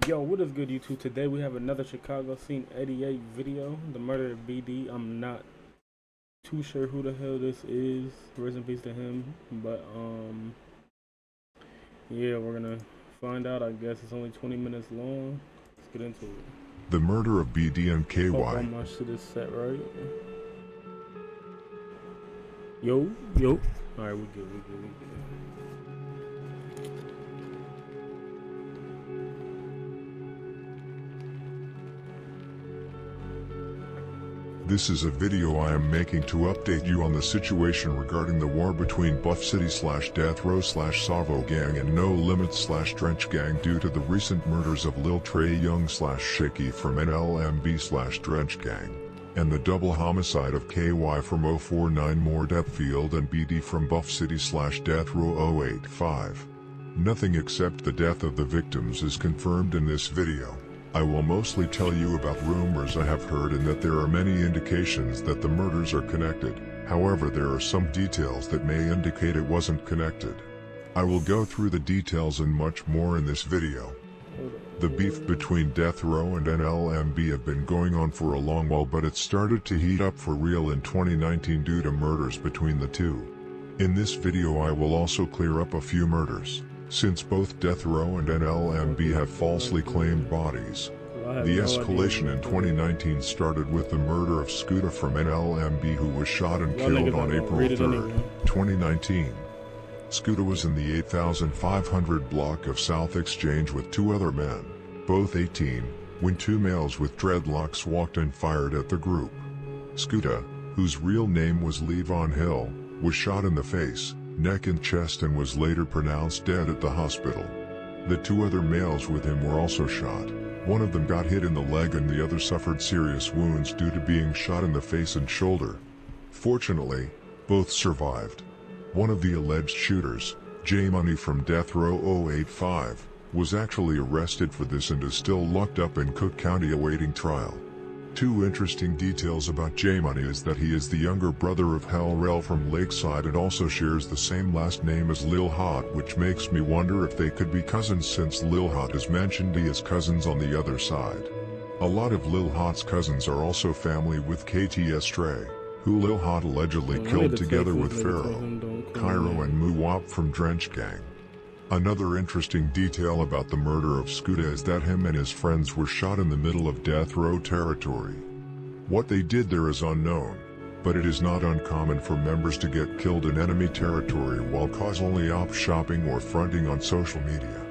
Yo, what is good, YouTube? Today we have another Chicago Scene 88 video, the murder of BD. I'm not too sure who the hell this is. Rest in peace to him. But yeah, we're gonna find out. I guess it's only 20 minutes long. Let's get into it. The murder of BD and KY. Hope all my shit is set right. Yo. Alright, we good. This is a video I am making to update you on the situation regarding the war between BuffCity/DeathRow/Savo Gang and No Limit/DrenchGang due to the recent murders of Lil Trey Young/Shaky from NLMB/DrenchGang, and the double homicide of KY from 049 More Deptfield and BD from BuffCity/DeathRow 085. Nothing except the death of the victims is confirmed in this video. I will mostly tell you about rumors I have heard and that there are many indications that the murders are connected. However, there are some details that may indicate it wasn't connected. I will go through the details and much more in this video. The beef between DeathRow and NLMB have been going on for a long while, but it started to heat up for real in 2019 due to murders between the two. In this video I will also clear up a few murders, since both DeathRow and NLMB have falsely claimed bodies. The escalation in 2019 started with the murder of Scooter from NLMB, who was shot and killed on April 3, 2019. Scooter was in the 8500 block of South Exchange with two other men, both 18, when two males with dreadlocks walked and fired at the group. Scooter, whose real name was Levon Hill, was shot in the face, neck and chest and was later pronounced dead at the hospital. The two other males with him were also shot. One of them got hit in the leg and the other suffered serious wounds due to being shot in the face and shoulder. Fortunately, both survived. One of the alleged shooters, J Money from DeathRow 085, was actually arrested for this and is still locked up in Cook County awaiting trial. Two interesting details about J Money is that he is the younger brother of Hell Rel from Lakeside and also shares the same last name as Lil Hot, which makes me wonder if they could be cousins, since Lil Hot is mentioned as cousins on the other side. A lot of Lil Hot's cousins are also family with KTS Trey, who Lil Hot allegedly killed together with Pharaoh, Cairo and Muwap from DrenchGang. Another interesting detail about the murder of Scooter is that him and his friends were shot in the middle of DeathRow territory. What they did there is unknown, but it is not uncommon for members to get killed in enemy territory while casually op shopping or fronting on social media.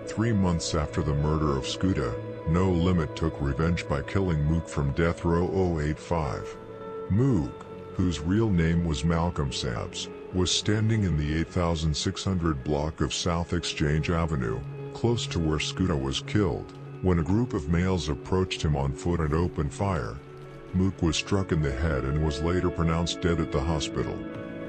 Three months after the murder of Scooter, No Limit took revenge by killing Mook from DeathRow 085. Mook, whose real name was Malcolm Sabs, was standing in the 8600 block of South Exchange Avenue, close to where Scooter was killed, when a group of males approached him on foot and opened fire. Mook was struck in the head and was later pronounced dead at the hospital.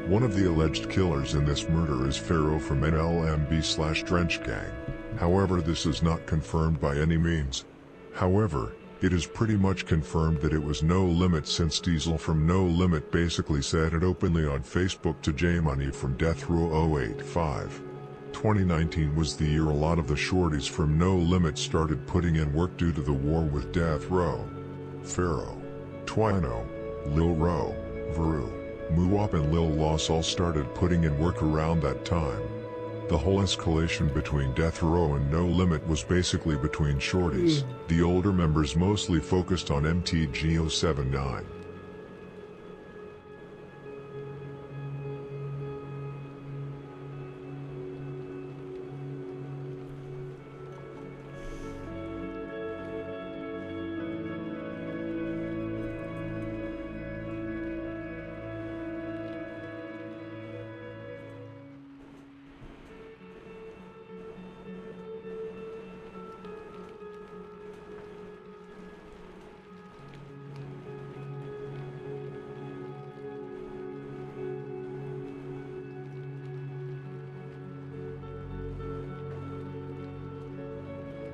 One of the alleged killers in this murder is Pharaoh from NLMB/DrenchGang. However, this is not confirmed by any means. However, it is pretty much confirmed that it was No Limit, since Diesel from No Limit basically said it openly on Facebook to J Money from DeathRow 085. 2019 was the year a lot of the shorties from No Limit started putting in work due to the war with DeathRow. Pharaoh, Twino, Lil Ro, Veru, Muwap and Lil Loss all started putting in work around that time. The whole escalation between DeathRow and No Limit was basically between shorties. The older members mostly focused on MTG 079.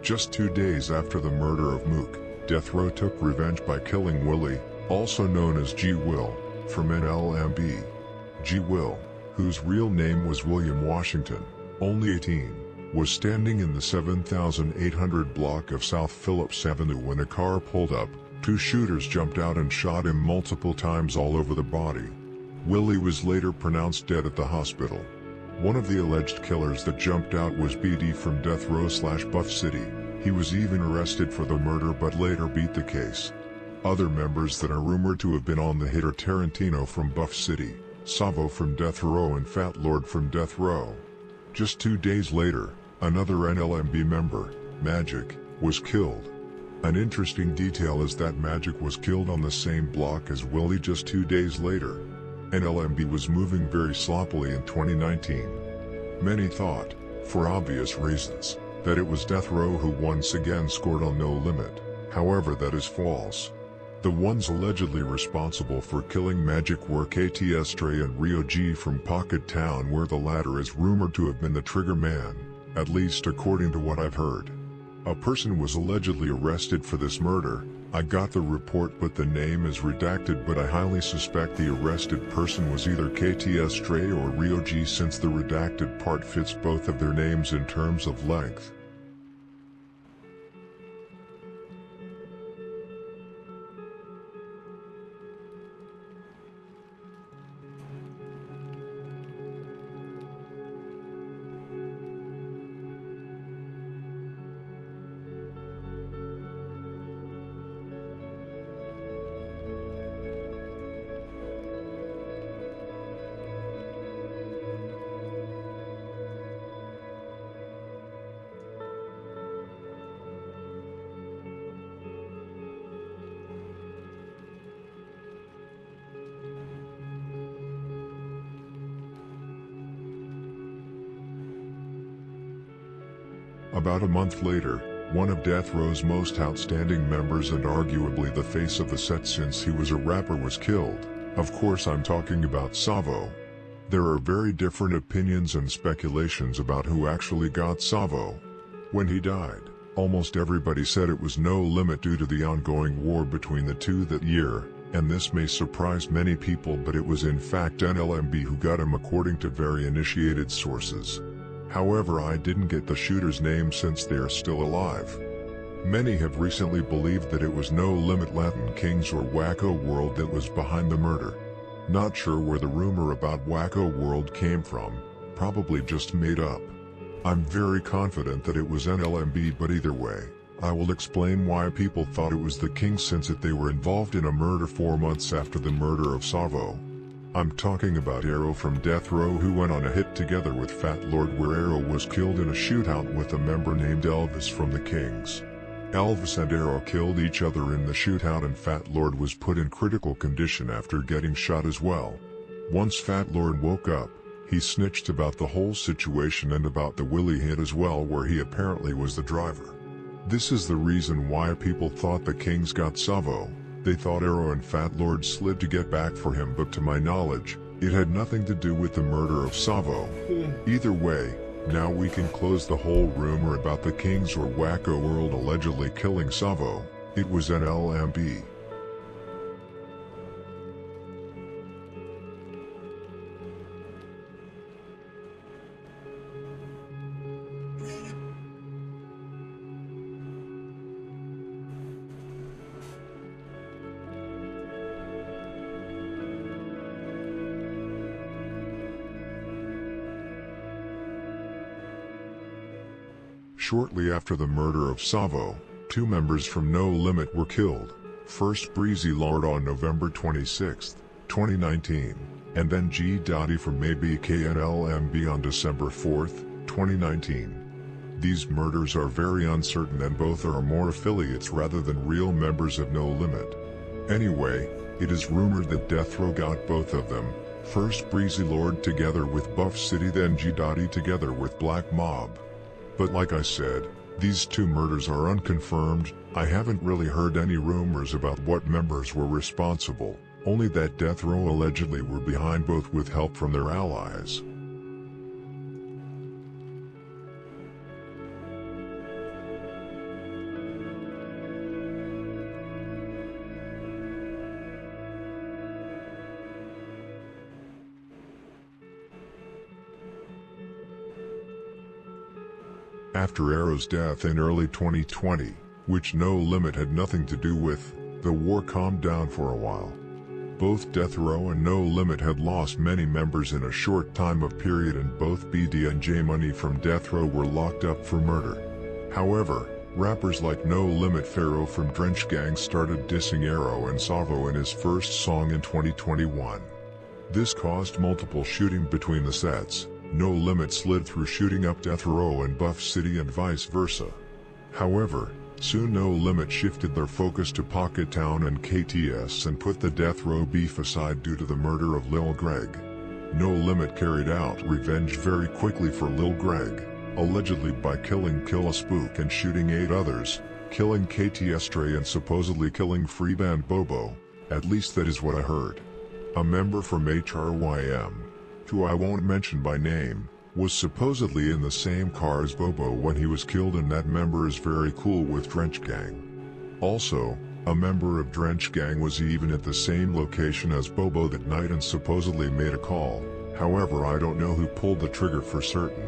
Just 2 days after the murder of Mook, DeathRow took revenge by killing Willie, also known as G. Will, from NLMB. G. Will, whose real name was William Washington, only 18, was standing in the 7800 block of South Phillips Avenue when a car pulled up. 2 shooters jumped out and shot him multiple times all over the body. Willie was later pronounced dead at the hospital. One of the alleged killers that jumped out was BD from DeathRow/BuffCity. He was even arrested for the murder but later beat the case. Other members that are rumored to have been on the hit are Tarantino from BuffCity, Savo from DeathRow and Fat Lord from DeathRow. Just 2 days later, another NLMB member, Magic, was killed. An interesting detail is that Magic was killed on the same block as Willie just 2 days later. NLMB was moving very sloppily in 2019. Many thought, for obvious reasons, that it was DeathRow who once again scored on No Limit. However, that is false. The ones allegedly responsible for killing Magic were KTS Stray and Rio G from Pocket Town, where the latter is rumored to have been the trigger man, at least according to what I've heard. A person was allegedly arrested for this murder. I got the report but the name is redacted, but I highly suspect the arrested person was either KTS Stray or Rio G, since the redacted part fits both of their names in terms of length. About a month later, one of DeathRow's most outstanding members and arguably the face of the set since he was a rapper was killed. Of course, I'm talking about Savo. There are very different opinions and speculations about who actually got Savo. When he died, almost everybody said it was No Limit due to the ongoing war between the two that year, and this may surprise many people, but it was in fact NLMB who got him according to very initiated sources. However, I didn't get the shooter's name since they are still alive. Many have recently believed that it was No Limit Latin Kings or Wacko World that was behind the murder. Not sure where the rumor about Wacko World came from, probably just made up. I'm very confident that it was NLMB, but either way, I will explain why people thought it was the Kings, since they were involved in a murder 4 months after the murder of Savo. I'm talking about Arrow from DeathRow, who went on a hit together with Fat Lord, where Arrow was killed in a shootout with a member named Elvis from the Kings. Elvis and Arrow killed each other in the shootout, and Fat Lord was put in critical condition after getting shot as well. Once Fat Lord woke up, he snitched about the whole situation and about the Willie hit as well, where he apparently was the driver. This is the reason why people thought the Kings got Savo. They thought Arrow and Fat Lord slid to get back for him, but to my knowledge, it had nothing to do with the murder of Savo. Either way, now we can close the whole rumor about the Kings or Wacko World allegedly killing Savo. It was NLMB. Shortly after the murder of Savo, 2 members from No Limit were killed. First Breezy Lord on November 26, 2019, and then G. Dottie from NLMB on December 4, 2019. These murders are very uncertain, and both are more affiliates rather than real members of No Limit. Anyway, it is rumored that DeathRow got both of them, first Breezy Lord together with BuffCity, then G. Dottie together with Black Mob. But like I said, these 2 murders are unconfirmed. I haven't really heard any rumors about what members were responsible, only that DeathRow allegedly were behind both with help from their allies. After Arrow's death in early 2020, which No Limit had nothing to do with, the war calmed down for a while. Both DeathRow and No Limit had lost many members in a short time of period, and both BD and J Money from DeathRow were locked up for murder. However, rappers like No Limit Pharaoh from DrenchGang started dissing Arrow and Savo in his first song in 2021. This caused multiple shooting between the sets. No Limit slid through shooting up DeathRow and BuffCity and vice versa. However, soon No Limit shifted their focus to Pocket Town and KTS and put the DeathRow beef aside due to the murder of Lil Greg. No Limit carried out revenge very quickly for Lil Greg, allegedly by killing Kill a Spook and shooting 8 others, killing KTS Dre and supposedly killing Freeband Bobo, at least that is what I heard. A member from HRYM, who I won't mention by name, was supposedly in the same car as Bobo when he was killed, and that member is very cool with DrenchGang. Also, a member of DrenchGang was even at the same location as Bobo that night and supposedly made a call. However, I don't know who pulled the trigger for certain.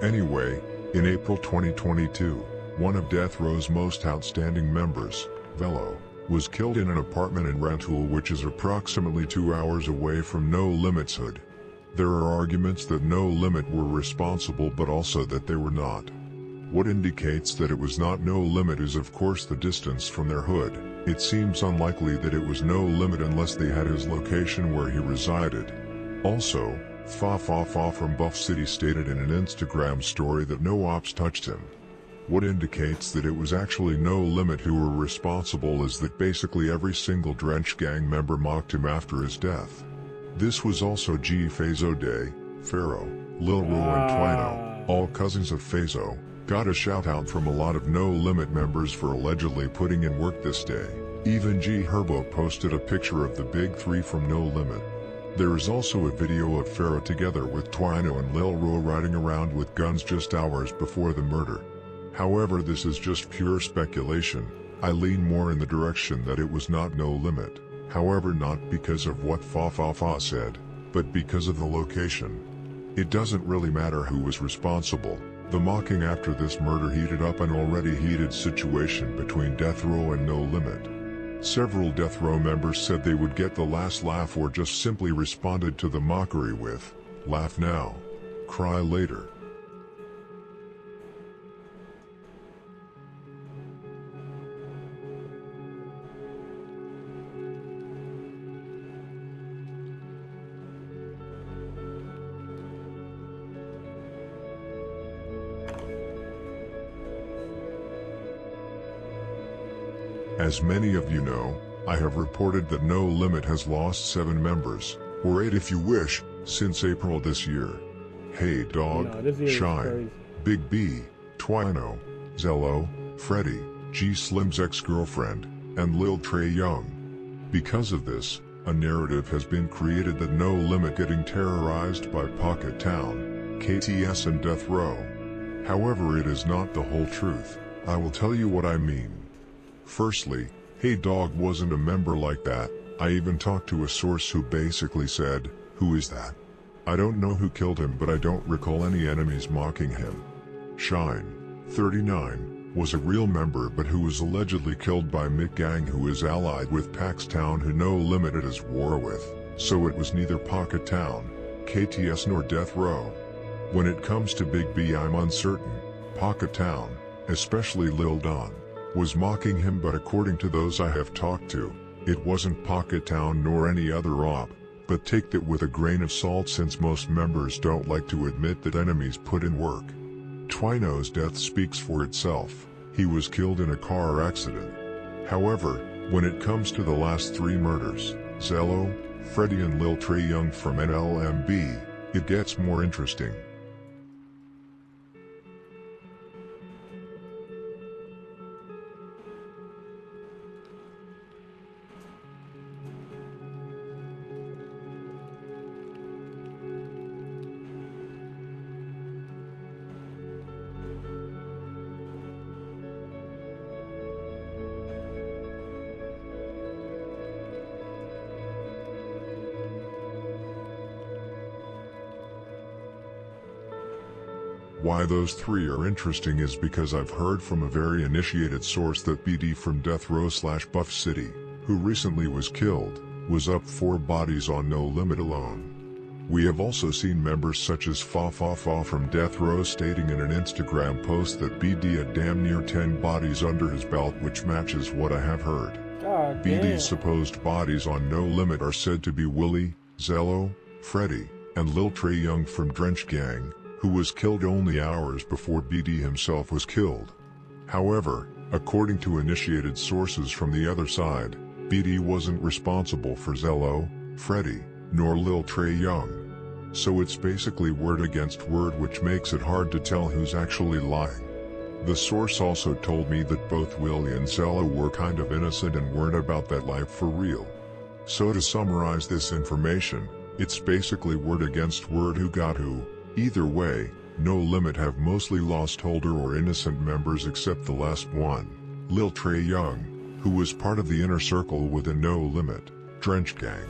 Anyway, in April 2022, one of DeathRow's most outstanding members, Velo, was killed in an apartment in Rantoul, which is approximately 2 hours away from No Limit's hood. There are arguments that No Limit were responsible, but also that they were not. What indicates that it was not No Limit is of course the distance from their hood. It seems unlikely that it was No Limit unless they had his location where he resided. Also, Fa from BuffCity stated in an Instagram story that no ops touched him. What indicates that it was actually No Limit who were responsible is that basically every single DrenchGang member mocked him after his death. This was also G Fazo Day, Pharaoh, Lil Ru and Twino, all cousins of Fazo, got a shout out from a lot of No Limit members for allegedly putting in work this day. Even G Herbo posted a picture of the big three from No Limit. There is also a video of Pharaoh together with Twino and Lil Ru riding around with guns just hours before the murder. However, this is just pure speculation. I lean more in the direction that it was not No Limit. However, not because of what Fa said, but because of the location. It doesn't really matter who was responsible. The mocking after this murder heated up an already heated situation between DeathRow and No Limit. Several DeathRow members said they would get the last laugh or just simply responded to the mockery with, "Laugh now, cry later." As many of you know, I have reported that No Limit has lost 7 members, or 8 if you wish, since April this year. Hey Dog, Shine, Big B, Twino, Zello, Freddy, G Slim's ex-girlfriend, and Lil Trey Young. Because of this, a narrative has been created that No Limit getting terrorized by Pocket Town, KTS and DeathRow. However, it is not the whole truth. I will tell you what I mean. Firstly, Hey Dog wasn't a member like that. I even talked to a source who basically said, "Who is that? I don't know who killed him, but I don't recall any enemies mocking him." Shine, 39, was a real member but who was allegedly killed by Mick Gang, who is allied with Pax Town, who No Limit is at war with, so it was neither Pocket Town, KTS nor DeathRow. When it comes to Big B, I'm uncertain. Pocket Town, especially Lil Don, was mocking him, but according to those I have talked to, it wasn't Pocket Town nor any other op, but take that with a grain of salt since most members don't like to admit that enemies put in work. Twino's death speaks for itself. He was killed in a car accident. However, when it comes to the last 3 murders, Zello, Freddy and Lil Trey Young from NLMB, it gets more interesting. Why those three are interesting is because I've heard from a very initiated source that BD from DeathRow/BuffCity, who recently was killed, was up 4 bodies on No Limit alone. We have also seen members such as Fa from DeathRow stating in an Instagram post that BD had damn near 10 bodies under his belt, which matches what I have heard. God BD's damn. supposed bodies on No Limit are said to be Willie, Zello, Freddy, and Lil Trey Young from DrenchGang, who was killed only hours before BD himself was killed. However, according to initiated sources from the other side, BD wasn't responsible for Zello, Freddy, nor Lil Trey Young. So it's basically word against word, which makes it hard to tell who's actually lying. The source also told me that both Willie and Zello were kind of innocent and weren't about that life for real. So to summarize this information, it's basically word against word who got who. Either way, No Limit have mostly lost holder or innocent members except the last one, Lil Trey Young, who was part of the inner circle within No Limit, DrenchGang.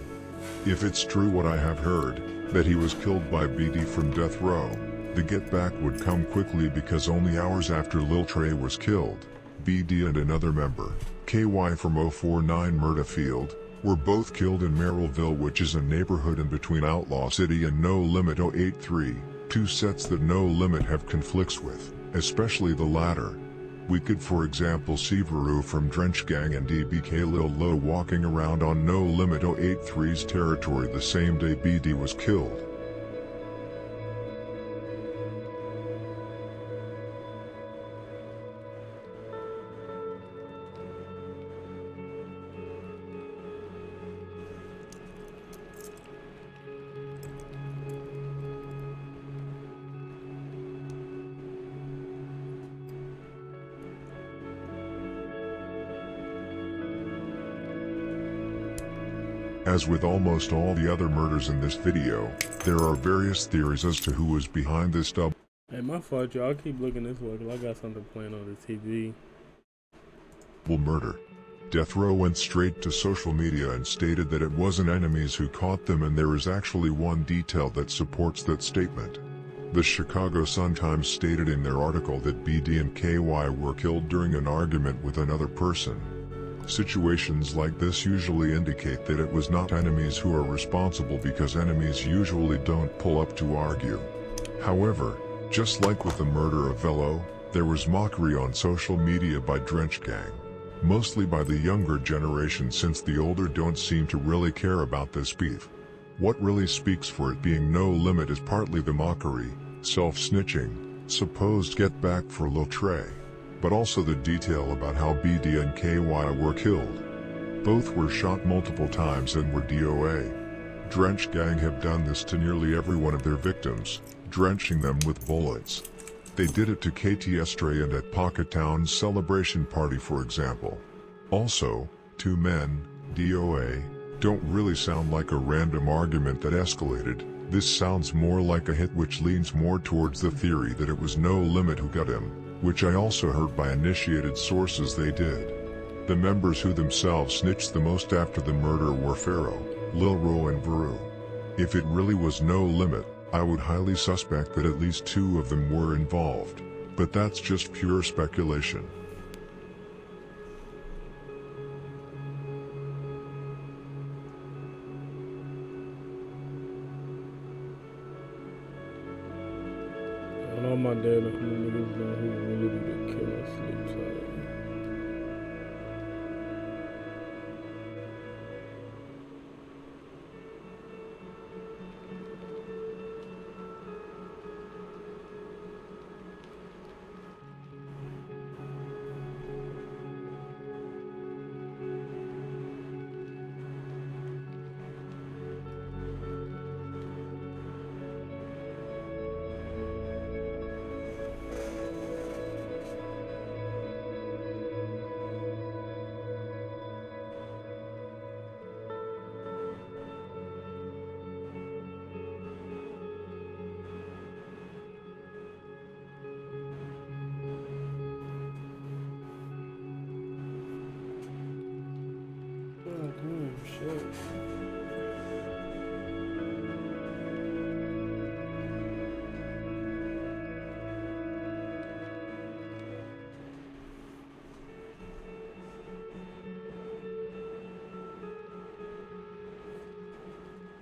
If it's true what I have heard, that he was killed by BD from DeathRow, the get back would come quickly, because only hours after Lil Trey was killed, BD and another member, KY from 049 Murderfield, were both killed in Merrillville, which is a neighborhood in between Outlaw City and No Limit 083, two sets that No Limit have conflicts with, especially the latter. We could for example see Veru from DrenchGang and DBK Lil Low walking around on No Limit 083's territory the same day BD was killed. As with almost all the other murders in this video, there are various theories as to who is behind this double Hey, my fault, y'all. I keep looking this way because I got something playing on the TV. murder. DeathRow went straight to social media and stated that it wasn't enemies who caught them, and there is actually one detail that supports that statement. The Chicago Sun-Times stated in their article that BD and KY were killed during an argument with another person. Situations like this usually indicate that it was not enemies who are responsible, because enemies usually don't pull up to argue. However, just like with the murder of Vello, there was mockery on social media by DrenchGang, mostly by the younger generation, since the older don't seem to really care about this beef. What really speaks for it being No Limit is partly the mockery, self-snitching, supposed get back for Lil Trey, but also the detail about how BD and KY were killed. Both were shot multiple times and were DOA. DrenchGang have done this to nearly every one of their victims, drenching them with bullets. They did it to KT Estray and at Pocket Town's celebration party, for example. Also, 2 men, DOA, don't really sound like a random argument that escalated. This sounds more like a hit, which leans more towards the theory that it was No Limit who got him, which I also heard by initiated sources they did. The members who themselves snitched the most after the murder were Pharaoh, Lil Ro and Veru. If it really was No Limit, I would highly suspect that at least 2 of them were involved, but that's just pure speculation. And all my dad and niggas know who really be the killer sleep side.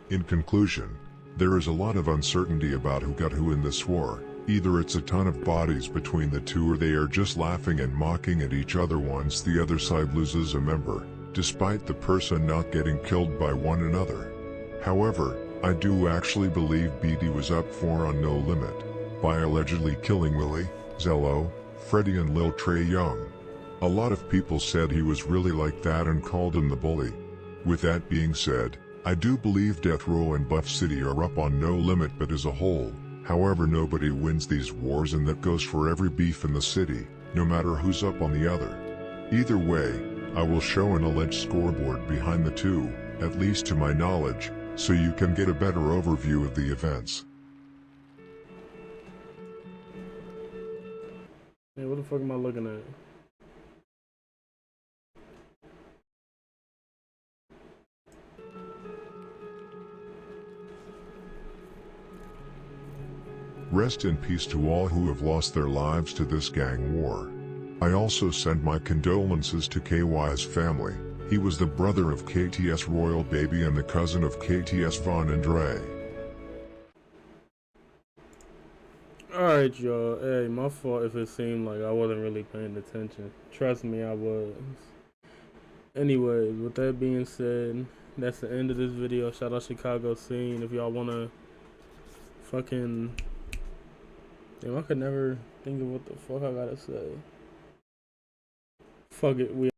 In conclusion, there is a lot of uncertainty about who got who in this war. Either it's a ton of bodies between the two, or they are just laughing and mocking at each other once the other side loses a member, despite the person not getting killed by one another. However, I do actually believe BD was up for on No Limit by allegedly killing Willie, Zello, Freddie and Lil Trey Young. A lot of people said he was really like that and called him the bully. With that being said, I do believe DeathRow and BuffCity are up on No Limit, but as a whole, however, nobody wins these wars, and that goes for every beef in the city, no matter who's up on the other. Either way, I will show an alleged scoreboard behind the two, at least to my knowledge, so you can get a better overview of the events. Hey, what the fuck am I looking at? Rest in peace to all who have lost their lives to this gang war. I also send my condolences to KY's family. He was the brother of KTS Royal Baby and the cousin of KTS Von and Dre. Alright, y'all. Hey, my fault if it seemed like I wasn't really paying attention. Trust me, I was. Anyways, with that being said, that's the end of this video. Shout out Chicago scene. If y'all wanna fucking... Damn, I could never think of what the fuck I gotta say. Fuck it, we